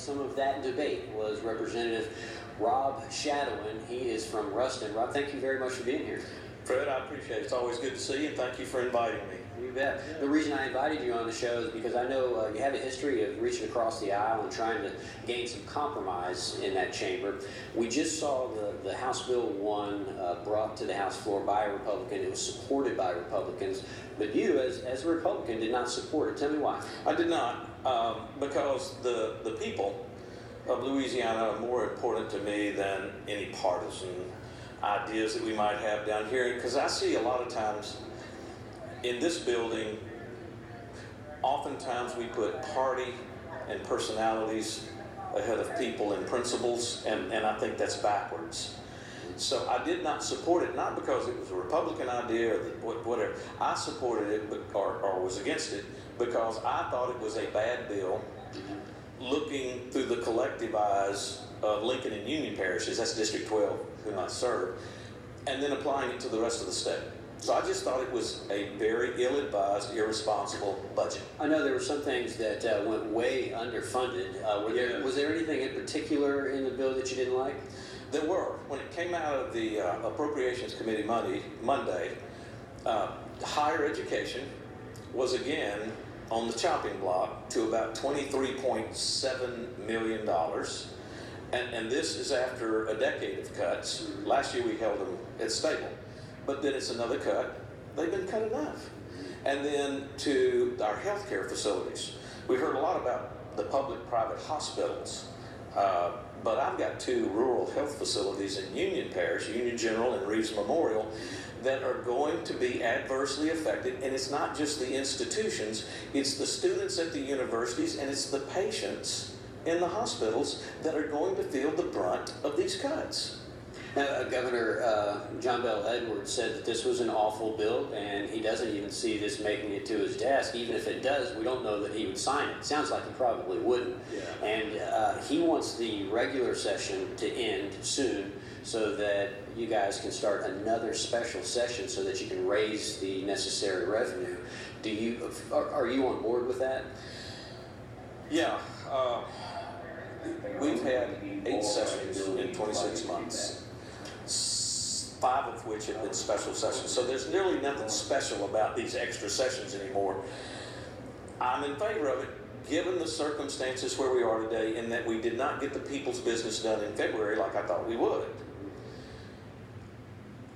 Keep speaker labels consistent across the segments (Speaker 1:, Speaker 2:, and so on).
Speaker 1: some of that debate was Representative Rob Shadoin. He is from Ruston. Rob, thank you very much for being here.
Speaker 2: Fred, I appreciate it. It's always good to see you, and thank you for inviting me.
Speaker 1: You bet. Yeah. The reason I invited you on the show is because I know you have a history of reaching across the aisle and trying to gain some compromise in that chamber. We just saw the House Bill 1 brought to the House floor by a Republican. It was supported by Republicans, but you, as a Republican, did not support it. Tell me why.
Speaker 2: I did not, because the people of Louisiana are more important to me than any partisan ideas that we might have down here, because I see a lot of times in this building, oftentimes we put party and personalities ahead of people and principles, and I think that's backwards. So I did not support it, not because it was a Republican idea or whatever. I supported it or was against it because I thought it was a bad bill looking through the collective eyes of Lincoln and Union parishes, that's District 12, whom I serve, and then applying it to the rest of the state. So I just thought it was a very ill-advised, irresponsible budget.
Speaker 1: I know there were some things that went way underfunded. Was there anything in particular in the bill that you didn't like?
Speaker 2: There were. When it came out of the Appropriations Committee Monday, higher education was again on the chopping block to about $23.7 million. And this is after a decade of cuts. Last year we held them at stable. But then it's another cut. They've been cut enough. And then to our healthcare facilities. We heard a lot about the public-private hospitals. But I've got two rural health facilities in Union Parish, Union General and Reeves Memorial, that are going to be adversely affected. And it's not just the institutions, it's the students at the universities, and it's the patients in the hospitals that are going to feel the brunt of these cuts.
Speaker 1: Now, Governor John Bel Edwards said that this was an awful bill, and he doesn't even see this making it to his desk. Even if it does, we don't know that he would sign it. Sounds like he probably wouldn't. Yeah. And he wants the regular session to end soon so that you guys can start another special session so that you can raise the necessary revenue. Are you on board with that?
Speaker 2: Yeah. We've had 8 sessions in 26 months. 5 of which have been special sessions. So there's nearly nothing special about these extra sessions anymore. I'm in favor of it, given the circumstances where we are today, in that we did not get the people's business done in February like I thought we would.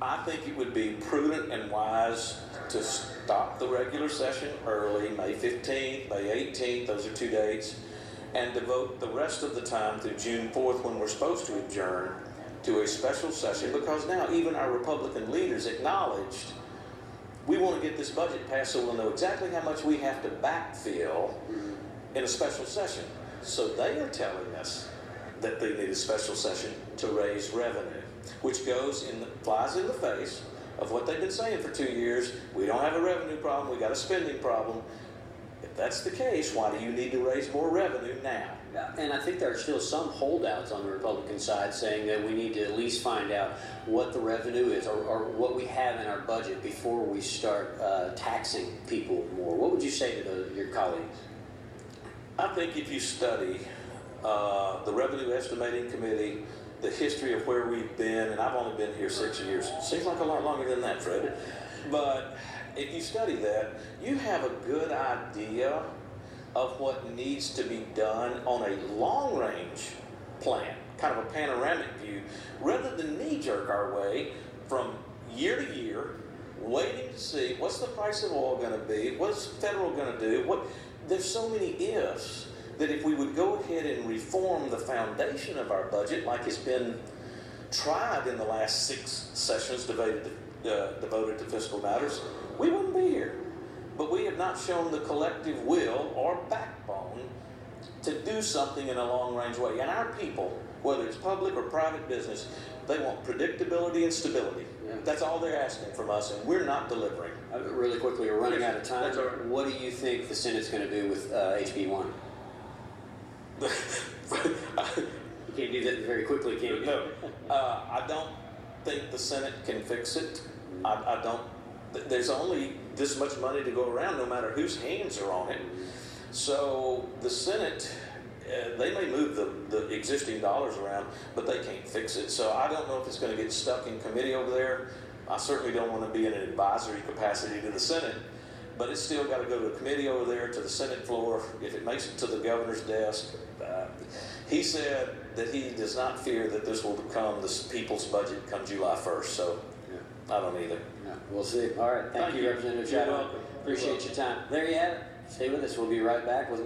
Speaker 2: I think it would be prudent and wise to stop the regular session early, May 15th, May 18th, those are 2 dates, and devote the rest of the time through June 4th, when we're supposed to adjourn, to a special session, because now even our Republican leaders acknowledged we want to get this budget passed so we'll know exactly how much we have to backfill in a special session. So they are telling us that they need a special session to raise revenue, which flies in the face of what they've been saying for 2 years. We don't have a revenue problem, we got a spending problem. If that's the case, why do you need to raise more revenue now?
Speaker 1: And I think there are still some holdouts on the Republican side saying that we need to at least find out what the revenue is or what we have in our budget before we start taxing people more. What would you say to your colleagues?
Speaker 2: I think if you study the Revenue Estimating Committee, the history of where we've been, and I've only been here 6 years. Seems like a lot longer than that, Fred. But if you study that, you have a good idea of what needs to be done on a long-range plan, kind of a panoramic view, rather than knee-jerk our way from year to year, waiting to see what's the price of oil going to be, what's federal going to do. There's so many ifs that if we would go ahead and reform the foundation of our budget, like it's been tried in the last 6 sessions devoted to fiscal matters, we wouldn't be here. But we have not shown the collective will or backbone to do something in a long-range way. And our people, whether it's public or private business, they want predictability and stability. Yeah. That's all they're asking from us, and we're not delivering.
Speaker 1: Really quickly, we're running out of time. What do you think the Senate's going to do with HB 1? You can't do that very quickly, can you?
Speaker 2: No. I don't think the Senate can fix it. I don't. There's only this much money to go around, no matter whose hands are on it. So the Senate they may move the existing dollars around, but they can't fix it. So I don't know if it's going to get stuck in committee over there. I certainly don't want to be in an advisory capacity to the Senate, but it's still got to go to a committee over there, to the Senate floor. If it makes it to the governor's desk, he said that he does not fear that this will become the people's budget come July 1st. So I don't either.
Speaker 1: Yeah, we'll see. All right. Thank you, Representative Shadoin. Appreciate your time. There you have it. Stay with us. We'll be right back with more.